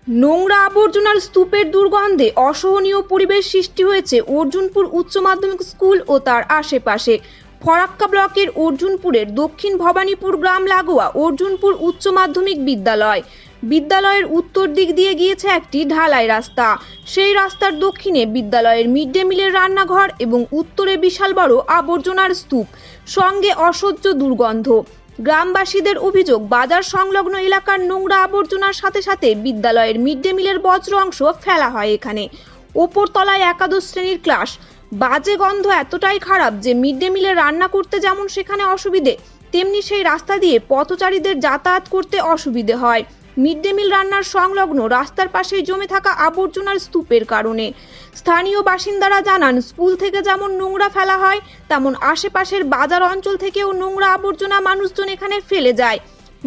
নোংরা আবর্জনার স্তূপের দুর্গন্ধে অসহনীয় পরিবেশ সৃষ্টি হয়েছে অর্জুনপুর উচ্চ মাধ্যমিক স্কুল ও তার আশেপাশে। ফরাক্কা ব্লকের অর্জুনপুরের দক্ষিণ ভবানীপুর গ্রাম লাগোয়া অর্জুনপুর উচ্চ মাধ্যমিক বিদ্যালয়। বিদ্যালয়ের উত্তর দিক দিয়ে গিয়েছে একটি ঢালাই রাস্তা। সেই রাস্তার দক্ষিণে বিদ্যালয়ের মিড ডে মিলের রান্নাঘর এবং উত্তরে বিশাল বড় আবর্জনার স্তূপ, সঙ্গে অসহ্য দুর্গন্ধ। গ্রামবাসীদের অভিযোগ, বাজার সংলগ্ন এলাকার নোংরা আবর্জনার সাথে সাথে বিদ্যালয়ের মিড ডে মিলের বজ্র অংশ ফেলা হয় এখানে। ওপরতলায় একাদশ শ্রেণীর ক্লাস। বাজে গন্ধ এতটাই খারাপ যে মিড ডে মিলে রান্না করতে যেমন সেখানে অসুবিধে, তেমনি সেই রাস্তা দিয়ে পথচারীদের যাতায়াত করতে অসুবিধে হয় মিড ডে মিল রান্নার সংলগ্ন রাস্তার পাশেই জমে থাকা আবর্জনার স্তূপের কারণে। স্থানীয় বাসিন্দারা জানান, স্কুল থেকে যেমন নোংরা ফেলা হয়, তেমন আশেপাশের বাজার অঞ্চল থেকেও নোংরা আবর্জনা মানুষজন এখানে ফেলে যায়।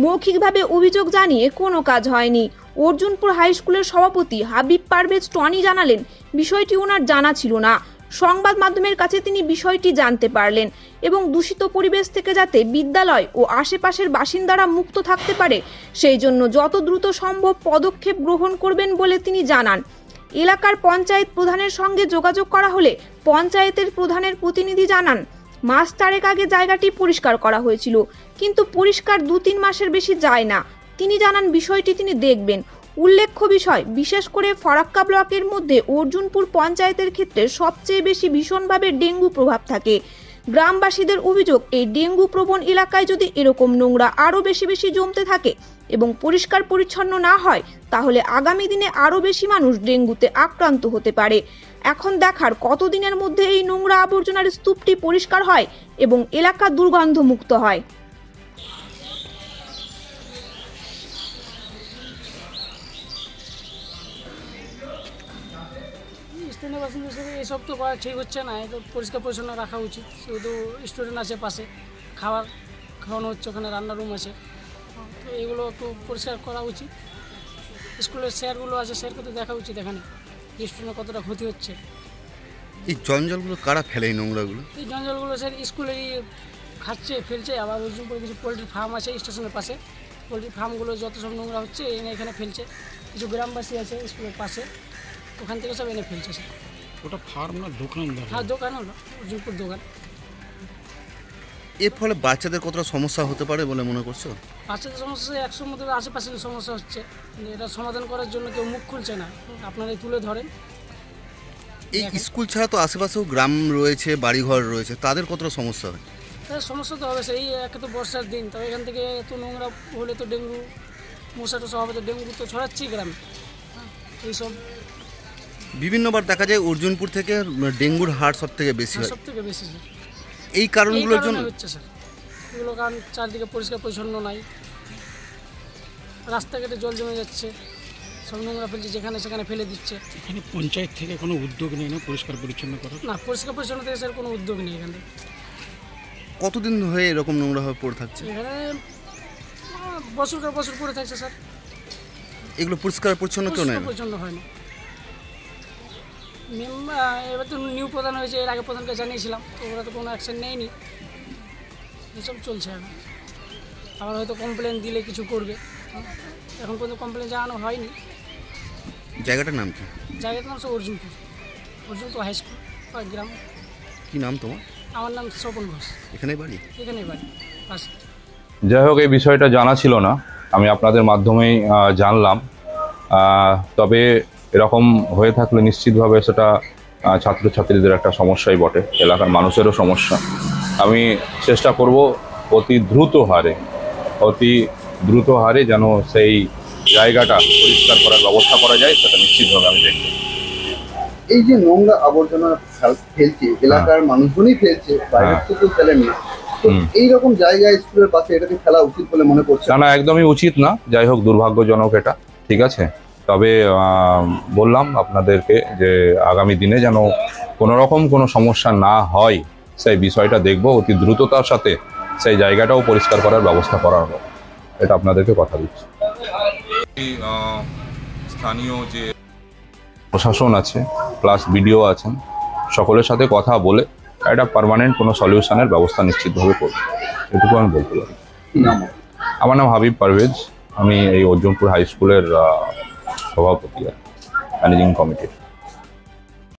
মৌখিকভাবে অভিযোগ জানিয়ে কোনো কাজ হয়নি। অর্জুনপুর হাই স্কুলের সভাপতি হাবিব পারভেজ টনি জানালেন, বিষয়টি ওনার জানা ছিল না। সংবাদ মাধ্যমের কাছে তিনি বিষয়টি জানতে পারলেন এবং দূষিত পরিবেশ থেকে যাতে বিদ্যালয় ও আশেপাশের বাসিন্দারা মুক্ত থাকতে পারে, সেই জন্য যত দ্রুত সম্ভব পদক্ষেপ গ্রহণ করবেন বলে তিনি জানান। এলাকার পঞ্চায়েত প্রধানের সঙ্গে যোগাযোগ করা হলে পঞ্চায়েতের প্রধানের প্রতিনিধি জানান, মাস 4 আগে জায়গাটি পরিষ্কার করা হয়েছিল, কিন্তু পরিষ্কার 2-3 মাসের বেশি যায় না। তিনি জানান, বিষয়টি তিনি দেখবেন। উল্লেখ্য বিষয়, বিশেষ করে ফরাক্কা ব্লকের মধ্যে অর্জুনপুর পঞ্চায়েতের ক্ষেত্রে সবচেয়ে বেশি ভীষণভাবে ডেঙ্গু প্রভাব থাকে। গ্রামবাসীদের অভিযোগ, এই ডেঙ্গু প্রবণ এলাকায় যদি এরকম নোংরা আরও বেশি জমতে থাকে এবং পরিষ্কার পরিচ্ছন্ন না হয়, তাহলে আগামী দিনে আরও বেশি মানুষ ডেঙ্গুতে আক্রান্ত হতে পারে। এখন দেখার কতদিনের মধ্যে এই নোংরা আবর্জনার স্তূপটি পরিষ্কার হয় এবং এলাকা দুর্গন্ধমুক্ত হয়। স্থানীয় বাসিন্দা হিসেবে এসব তো করা ঠিক হচ্ছে না। এটা পরিষ্কার পরিচ্ছন্ন রাখা উচিত। শুধু স্টুডেন্ট আছে পাশে, খাওয়ানো হচ্ছে, ওখানে রান্নার রুম আছে, তো এগুলো একটু পরিষ্কার করা উচিত। স্কুলের স্যারগুলো আছে, স্যারকে তো দেখা উচিত এখানে স্টুডেন্টের কতটা ক্ষতি হচ্ছে। এই জঞ্জালগুলো কারা ফেলে, এই নোংরাগুলো? এই জঞ্জালগুলো স্যার স্কুলেরই খাচ্ছে, ফেলছে। আবার অর্জুনপুরে কিছু পোলট্রি ফার্ম আছে স্টেশনের পাশে, পোলট্রি ফার্মগুলো যত সব নোংরা হচ্ছে এনে এখানে ফেলছে। কিছু গ্রামবাসী আছে স্কুলের পাশে, ওখান থেকে সব এনে ফেলছে স্যার। ওটা ফার্ম না দোকান? হ্যাঁ, দোকান হলো অর্জুনপুর দোকান। এর ফলে বাচ্চাদের কতটা সমস্যা হতে পারে বলে মনে করছো? বাচ্চাদের সমস্যা 100 মধ্যে আশেপাশে সমস্যা হচ্ছে, এটা সমাধান করার জন্য কেউ মুখ খুলছে না। আপনারাই তুলে ধরেন। এই স্কুল ছাড়া তো আশেপাশেও গ্রাম রয়েছে, বাড়িঘর রয়েছে, তাদের কতটা সমস্যা হয়? তাদের সমস্যা তো হবে, সেই একে তো বর্ষার দিন, তবে এখান থেকে এত নোংরা হলে তো ডেঙ্গু মশা টশা হবে, তো ডেঙ্গু তো ছড়াচ্ছেই গ্রামে। এইসব বিভিন্নবার দেখা যায় অর্জুনপুর থেকে ডেঙ্গুর হার সব থেকে বেশি হয়। সব থেকে বেশি স্যার এই কারণগুলোর জন্য হচ্ছে স্যার এগুলো, কারণ চারদিকে পরিষ্কার পরিচ্ছন্ন নাই, রাস্তাঘাটে জল জমে যাচ্ছে, সব নোংরা ফেলছে, যেখানে সেখানে ফেলে দিচ্ছে। এখানে পঞ্চায়েত থেকে কোনো উদ্যোগ নেই না পরিষ্কার পরিচ্ছন্ন করার? না, পরিষ্কার পরিচ্ছন্ন থেকে স্যার কোনো উদ্যোগ নেই এখানে। কতদিন হয়ে এরকম নোংরাভাবে পড়ে থাকছে? এখানে বছর পরে থাকছে স্যার। এগুলো পরিষ্কার পরিচ্ছন্ন কেউ নেই? পরিচ্ছন্ন হয় না। এবার তো নিউ প্রধান হয়েছে, এর আগে প্রধানকে জানিয়েছিলাম, তো ওরা তো কোনো অ্যাকশন নেয়নি। এসব চলছে এখন। আবার হয়তো কমপ্লেন দিলে কিছু করবে, এখন পর্যন্ত কমপ্লেন জানানো হয়নি। জায়গাটার নাম কি? জায়গাটার নাম অর্জুনপুর হাই স্কুল গ্রাম। কি নাম তোমার? আমার নাম স্বপন ঘোষ। এখানেই বাড়ি? এখানেই বাড়ি, পাশে। যাই হোক, এই বিষয়টা জানা ছিল না, আমি আপনাদের মাধ্যমেই জানলাম। তবে এরকম হয়ে থাকলে নিশ্চিতভাবে সেটা ছাত্রছাত্রীদের একটা সমস্যাই বটে, এলাকার মানুষেরও সমস্যা। আমি চেষ্টা করব অতি দ্রুত হারে যেন সেই জায়গাটা পরিষ্কার করার ব্যবস্থা করা যায়, সেটা নিশ্চিতভাবে আমি দেখব। এই যে নোংরা আবর্জনা ফেলছে, এলাকার মানুষজনই ফেলছে, বাইরের থেকে ফেলেন না, এইরকম জায়গায় স্কুলের পাশে এটাকে ফেলা উচিত বলে মনে করছে? না, একদমই উচিত না। যাই হোক, দুর্ভাগ্যজনক এটা, ঠিক আছে। তবে বললাম আপনাদেরকে যে আগামী দিনে যেন কোনো সমস্যা না হয়, সেই বিষয়টা দেখব। অতি দ্রুততার সাথে সেই জায়গাটাও পরিষ্কার করার ব্যবস্থা করা হবে, এটা আপনাদেরকে কথা দিচ্ছি। স্থানীয় যে প্রশাসন আছে প্লাস বিডিও আছেন, সকলের সাথে কথা বলে একটা পার্মানেন্ট কোনো সলিউশনের ব্যবস্থা নিশ্চিতভাবে করব, এটুকু আমি বলতে পারি। আমার নাম হাবিব পারভেজ, আমি এই অর্জুনপুর হাই স্কুলের সভাপতি আর ম্যানেজিং কমিটির।